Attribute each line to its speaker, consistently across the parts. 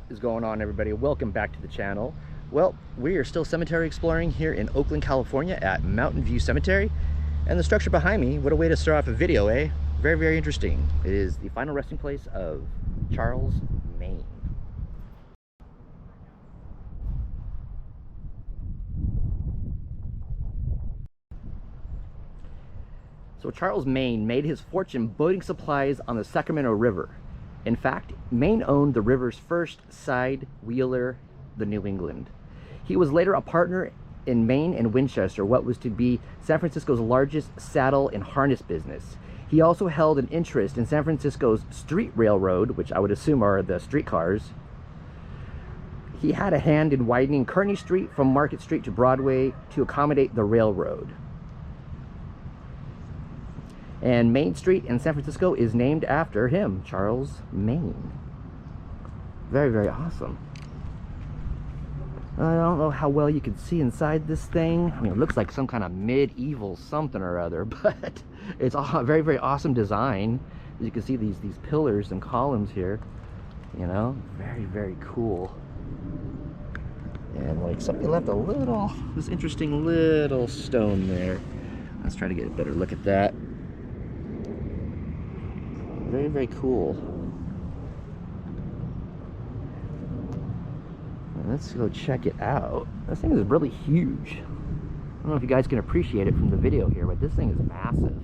Speaker 1: What is going on, everybody? Welcome back to the channel. Well, we are still cemetery exploring here in Oakland, California at Mountain View Cemetery. And the structure behind me, what a way to start off a video, eh? Very, very interesting. It is the final resting place of Charles Maine. So Charles Maine made his fortune boating supplies on the Sacramento River. In fact, Maine owned the river's first side wheeler, the New England. He was later a partner in Maine and Winchester, what was to be San Francisco's largest saddle and harness business. He also held an interest in San Francisco's street railroad, which I would assume are the streetcars. He had a hand in widening Kearny Street from Market Street to Broadway to accommodate the railroad. And Main Street in San Francisco is named after him, Charles Maine. Very, very awesome. I don't know how well you can see inside this thing. I mean, it looks like some kind of medieval something or other, but it's a very, very awesome design. As you can see these pillars and columns here, you know, very, very cool. And like somebody left a little, this interesting little stone there. Let's try to get a better look at that. Very, very cool. Let's go check it out. This thing is really huge. I don't know if you guys can appreciate it from the video here, but this thing is massive.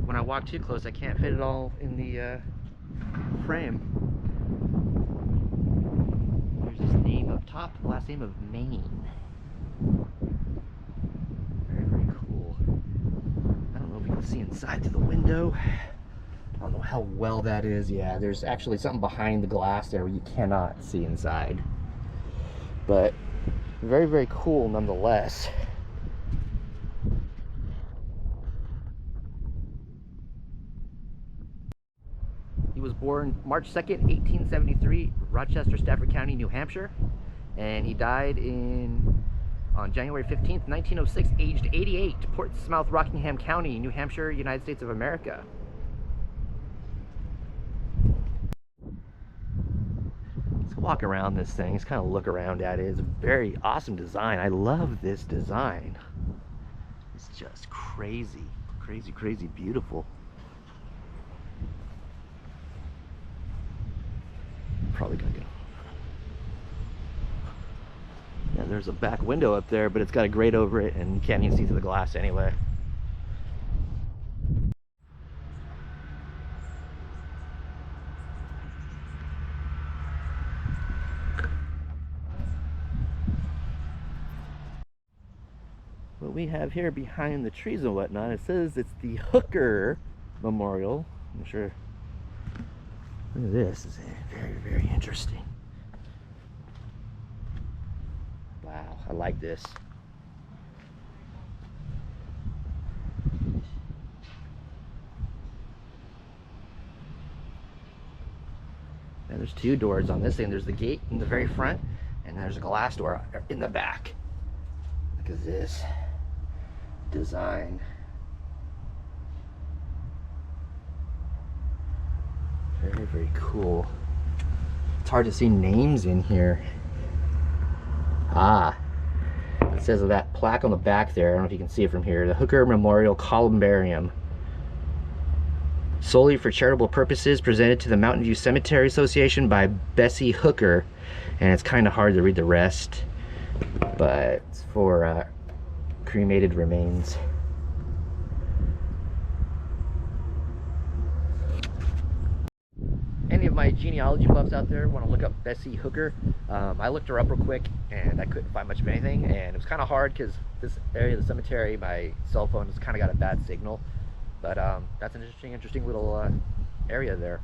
Speaker 1: When I walk too close, I can't fit it all in the frame. There's this name up top, the last name of Maine. Very, very cool. I don't know if you can see inside through the window. I don't know how well that is. Yeah, there's actually something behind the glass there where you cannot see inside. But very, very cool nonetheless. He was born March 2nd, 1873, Rochester, Stafford County, New Hampshire. And he died on January 15th, 1906, aged 88, Portsmouth, Rockingham County, New Hampshire, United States of America. Walk around this thing, just kind of look around at it. It's a very awesome design. I love this design. It's just crazy, crazy, crazy beautiful. Probably gonna go. Yeah, there's a back window up there, but it's got a grate over it and you can't even see through the glass anyway. What we have here behind the trees and whatnot, it says it's the Hooker Memorial. I'm sure. Look at this. It's very, very interesting. Wow, I like this. And there's two doors on this thing. There's the gate in the very front, and there's a glass door in the back. Look at this design. Very, very cool. It's hard to see names in here. Ah, it says that plaque on the back there. I don't know if you can see it from here. The Hooker Memorial Columbarium. Solely for charitable purposes, presented to the Mountain View Cemetery Association by Bessie Hooker. And it's kind of hard to read the rest, but it's for cremated remains. Any of my genealogy buffs out there want to look up Bessie Hooker? I looked her up real quick and I couldn't find much of anything, and it was kind of hard because this area of the cemetery, my cell phone has kind of got a bad signal. But that's an interesting little area there.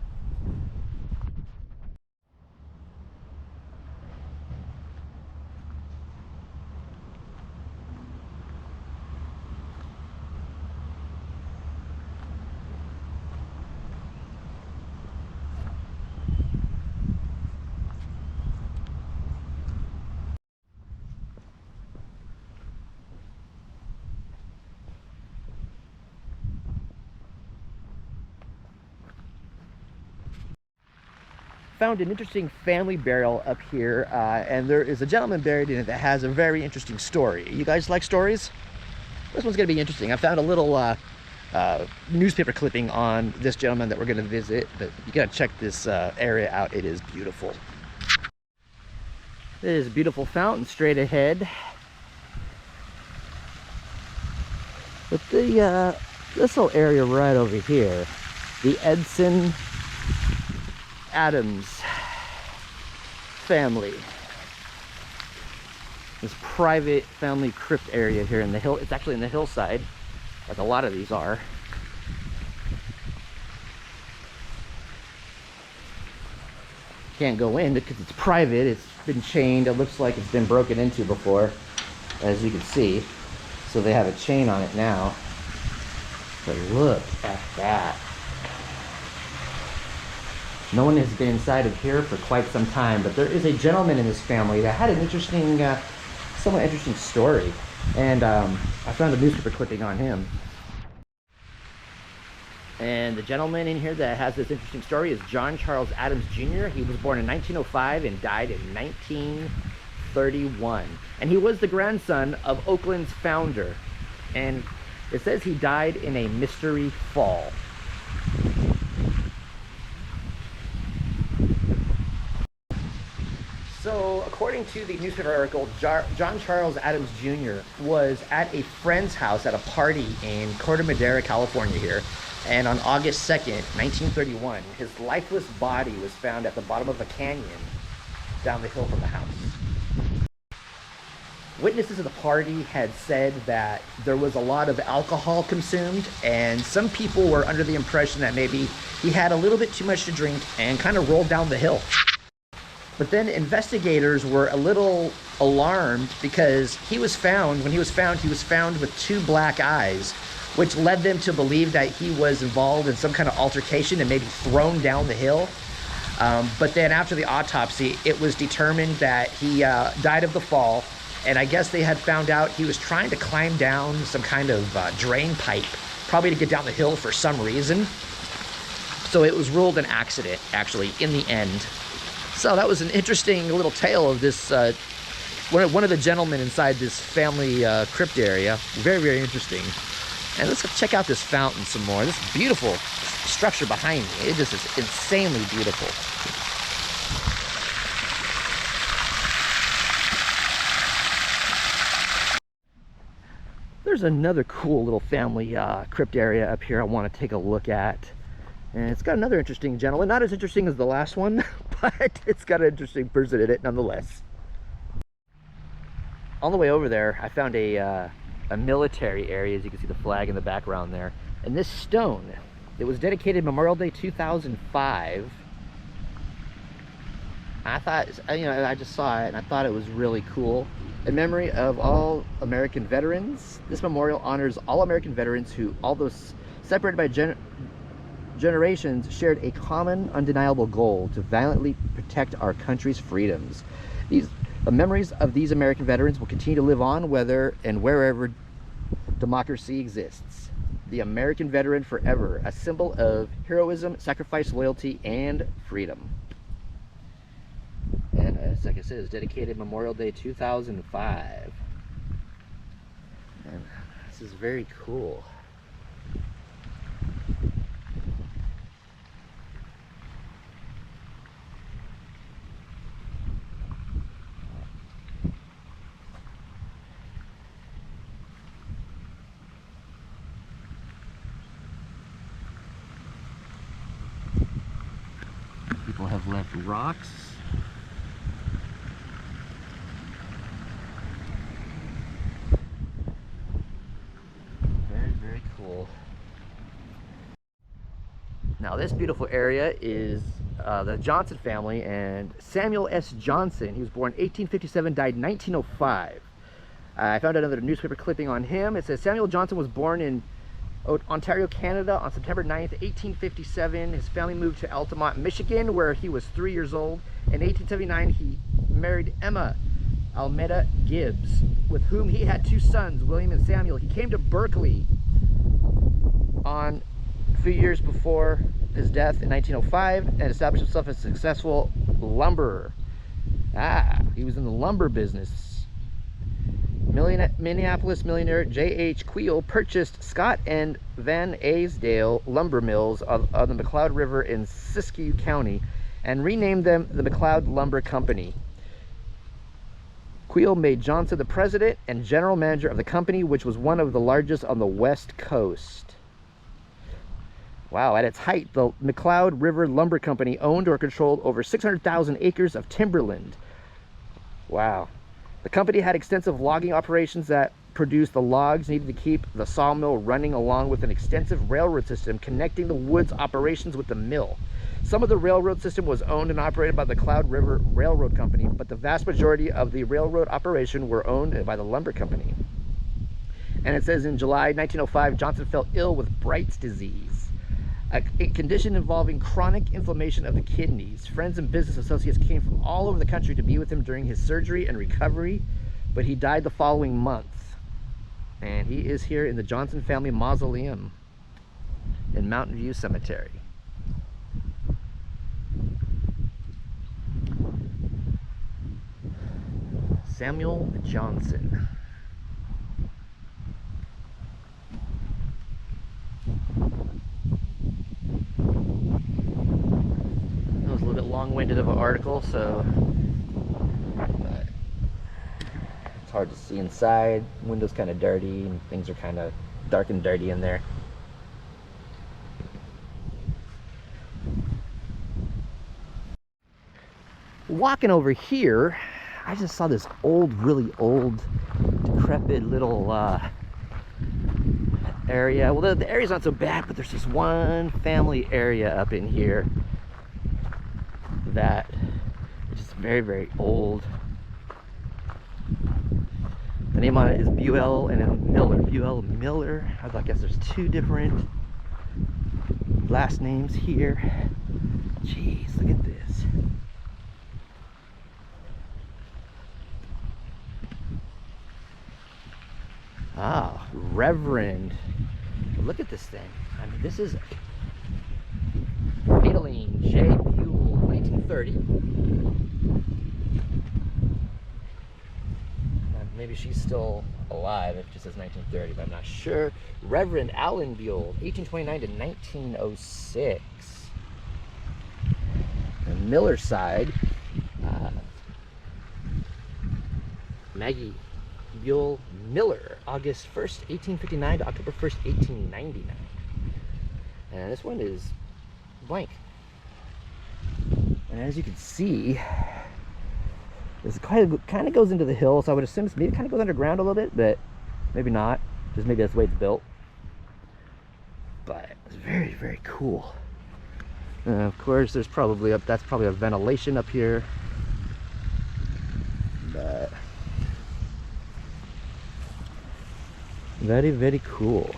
Speaker 1: found an interesting family burial up here, and there is a gentleman buried in it that has a very interesting story. You guys like stories? This one's gonna be interesting. I found a little newspaper clipping on this gentleman that we're gonna visit, but you gotta check this area out. It is beautiful. There's a beautiful fountain straight ahead. But this little area right over here, the Edson Adams family, this private family crypt area here in the hill. It's actually in the hillside, like a lot of these are. Can't go in because it's private. It's been chained. It looks like it's been broken into before, as you can see. So they have a chain on it now. But look at that. No one has been inside of here for quite some time, but there is a gentleman in this family that had an interesting, somewhat interesting story. And I found a newspaper clipping on him. And the gentleman in here that has this interesting story is John Charles Adams Jr. He was born in 1905 and died in 1931. And he was the grandson of Oakland's founder. And it says he died in a mystery fall. So, according to the newspaper article, John Charles Adams Jr. was at a friend's house at a party in Corte Madera, California here. And on August 2nd, 1931, his lifeless body was found at the bottom of a canyon down the hill from the house. Witnesses of the party had said that there was a lot of alcohol consumed, and some people were under the impression that maybe he had a little bit too much to drink and kind of rolled down the hill. But then investigators were a little alarmed because when he was found with 2 black eyes, which led them to believe that he was involved in some kind of altercation and maybe thrown down the hill. But then after the autopsy, it was determined that he died of the fall. And I guess they had found out he was trying to climb down some kind of drain pipe, probably to get down the hill for some reason. So it was ruled an accident, actually, in the end. So that was an interesting little tale of this, one of the gentlemen inside this family crypt area. Very, very interesting. And let's check out this fountain some more. This beautiful structure behind me. It just is insanely beautiful. There's another cool little family crypt area up here I want to take a look at. And it's got another interesting gentleman. Not as interesting as the last one, but it's got an interesting person in it nonetheless. On the way over there, I found a military area, as you can see the flag in the background there. And this stone, it was dedicated Memorial Day 2005. I thought, I just saw it and I thought it was really cool. In memory of all American veterans, this memorial honors all American veterans who, although separated by generations, shared a common, undeniable goal to valiantly protect our country's freedoms. The memories of these American veterans will continue to live on whether and wherever democracy exists. The American veteran forever, a symbol of heroism, sacrifice, loyalty, and freedom. And like I said, it's dedicated Memorial Day 2005. And this is very cool. People have left rocks. Very, very cool. Now this beautiful area is the Johnson family and Samuel S. Johnson. He was born 1857, died 1905. I found another newspaper clipping on him. It says Samuel Johnson was born in Ontario, Canada on September 9th, 1857. His family moved to Altamont, Michigan, where he was 3 years old. In 1879, he married Emma Almeda Gibbs, with whom he had 2 sons, William and Samuel. He came to Berkeley on a few years before his death in 1905 and established himself as a successful lumberer. He was in the lumber business. Minneapolis millionaire J.H. Queel purchased Scott and Van Aysdale lumber mills on the McCloud River in Siskiyou County and renamed them the McCloud Lumber Company. Queel made Johnson the president and general manager of the company, which was one of the largest on the West Coast. Wow, at its height, the McCloud River Lumber Company owned or controlled over 600,000 acres of timberland. Wow. The company had extensive logging operations that produced the logs needed to keep the sawmill running, along with an extensive railroad system connecting the woods operations with the mill. Some of the railroad system was owned and operated by the Cloud River Railroad Company, but the vast majority of the railroad operation were owned by the lumber company. And it says in July 1905, Johnson fell ill with Bright's disease, a condition involving chronic inflammation of the kidneys. Friends and business associates came from all over the country to be with him during his surgery and recovery, but he died the following month. And he is here in the Johnson family mausoleum in Mountain View Cemetery. Samuel Johnson. That was a little bit long-winded of an article, so but it's hard to see inside. The window's kind of dirty and things are kind of dark and dirty in there. Walking over here, I just saw this old, really old, decrepit little area. Well, the area's not so bad, but there's this one family area up in here that is just very, very old. The name on it is Buell and Miller. Buell Miller. I guess there's two different last names here. Jeez, look at this. Ah, Reverend. Look at this thing. I mean, this is Adeline J. Buell, 1930. Maybe she's still alive if it just says 1930, but I'm not sure. Reverend Allen Buell, 1829 to 1906. The Miller side, Maggie Buell Miller, August 1st, 1859 to October 1st, 1899. And this one is blank. And as you can see, this kind of goes into the hill, so I would assume maybe it kind of goes underground a little bit, but maybe not. Just maybe that's the way it's built. But it's very, very cool. Of course, there's probably that's probably a ventilation up here. But very, very cool.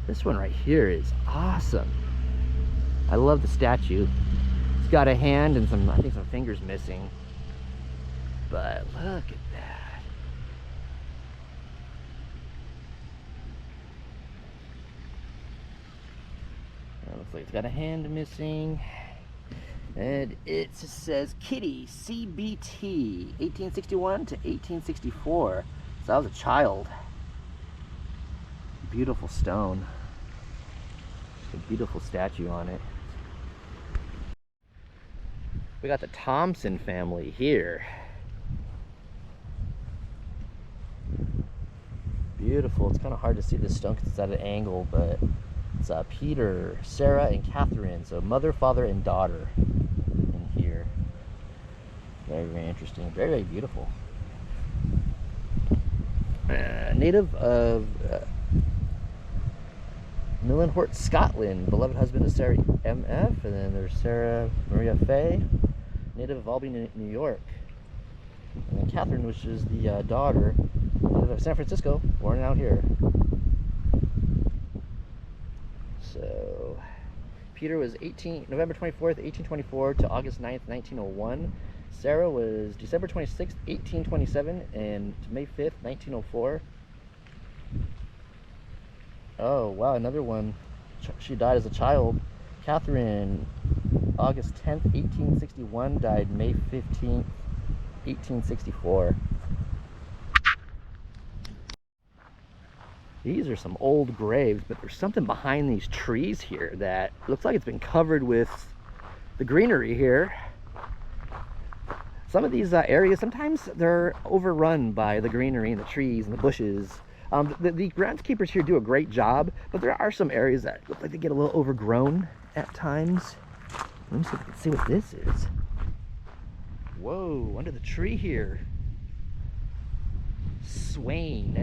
Speaker 1: This one right here is awesome. I love the statue. It's got a hand and some, I think some fingers missing. But look at that. It looks like it's got a hand missing. And it says Kitty CBT 1861 to 1864. So I was a child. Beautiful stone. A beautiful statue on it. We got the Thompson family here. Beautiful. It's kind of hard to see this stone because it's at an angle, but it's Peter, Sarah, and Catherine. So mother, father, and daughter in here. Very, very interesting. Very, very beautiful. Native of Millenhort, Scotland. Beloved husband of Sarah M.F. And then there's Sarah Maria Fay. Native of Albany, New York. And then Catherine, which is the daughter of San Francisco, born out here. So Peter was November 24th, 1824 to August 9th, 1901. Sarah was December 26th, 1827 and May 5th, 1904. Oh, wow, another one. She died as a child. Catherine, August 10th, 1861, died May 15th, 1864. These are some old graves, but there's something behind these trees here that looks like it's been covered with the greenery here. Some of these areas, sometimes they're overrun by the greenery and the trees and the bushes. The groundskeepers here do a great job, but there are some areas that look like they get a little overgrown at times. Let me see if I can see what this is. Whoa, under the tree here. Swain,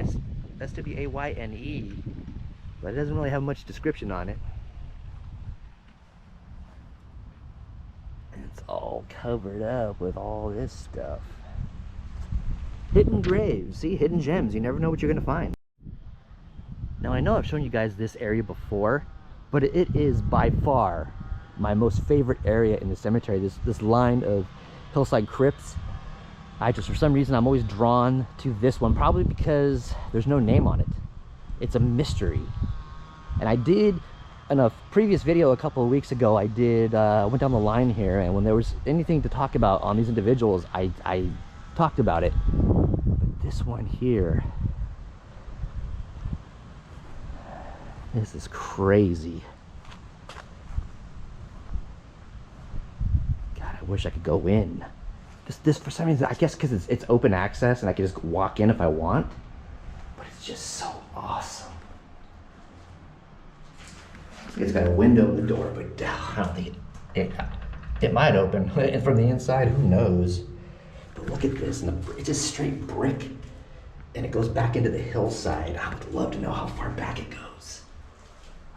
Speaker 1: S-W-A-Y-N-E. But it doesn't really have much description on it. And it's all covered up with all this stuff. Hidden graves, see, hidden gems. You never know what you're gonna find. Now I know I've shown you guys this area before, but it is by far my most favorite area in the cemetery. This line of hillside crypts. For some reason, I'm always drawn to this one, probably because there's no name on it. It's a mystery. And I did, in a previous video a couple of weeks ago, I went down the line here, and when there was anything to talk about on these individuals, I talked about it. But this one here, this is crazy. God, I wish I could go in. This for some reason, I guess because it's open access and I can just walk in if I want, but it's just so awesome. It's got a window in the door, but I don't think it might open from the inside. Who knows? But look at this, and it's just straight brick, and it goes back into the hillside. I would love to know how far back it goes.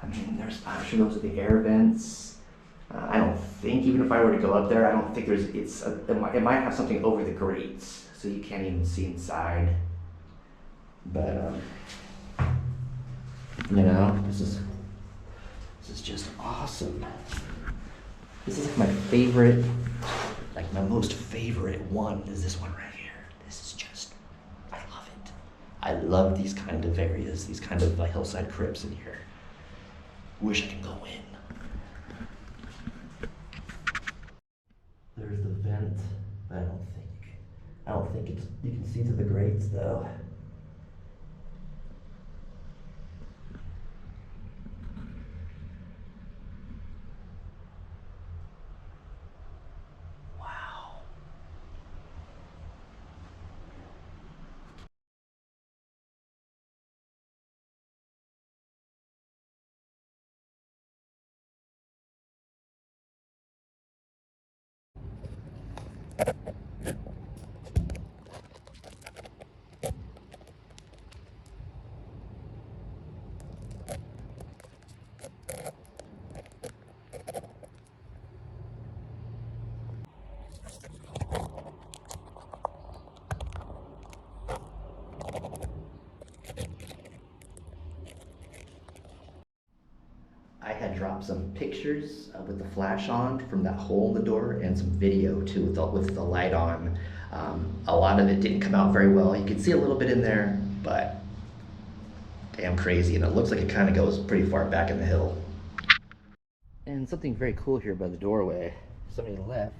Speaker 1: I mean, I'm sure those are the air vents. I don't think, even if I were to go up there, I don't think it might have something over the grates, so you can't even see inside. But, you know, this is just awesome. This is my favorite, like my most favorite one is this one right here. This is just, I love it. I love these kind of areas, these kind of hillside crypts in here. Wish I could go in. There's the vent. I don't think you can see to the grates though. Wow. I had dropped some pictures with the flash on from that hole in the door, and some video too with the light on. A lot of it didn't come out very well. You can see a little bit in there, but damn crazy, and it looks like it kind of goes pretty far back in the hill. And something very cool here by the doorway. Somebody left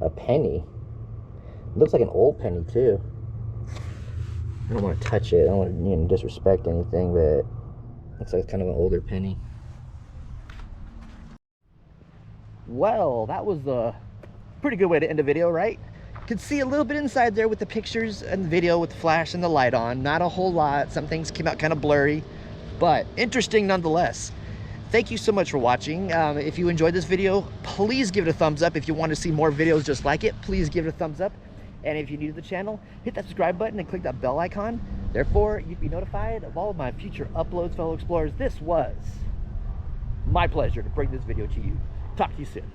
Speaker 1: a penny. It looks like an old penny too. I don't want to touch it. I don't want to disrespect anything, but looks like it's kind of an older penny. Well, that was a pretty good way to end a video, right? You can see a little bit inside there with the pictures and the video with the flash and the light on. Not a whole lot. Some things came out kind of blurry, but interesting nonetheless. Thank you so much for watching. If you enjoyed this video, please give it a thumbs up. If you want to see more videos just like it, please give it a thumbs up. And if you're new to the channel, hit that subscribe button and click that bell icon. Therefore, you'd be notified of all of my future uploads, fellow explorers. This was my pleasure to bring this video to you. Talk to you soon.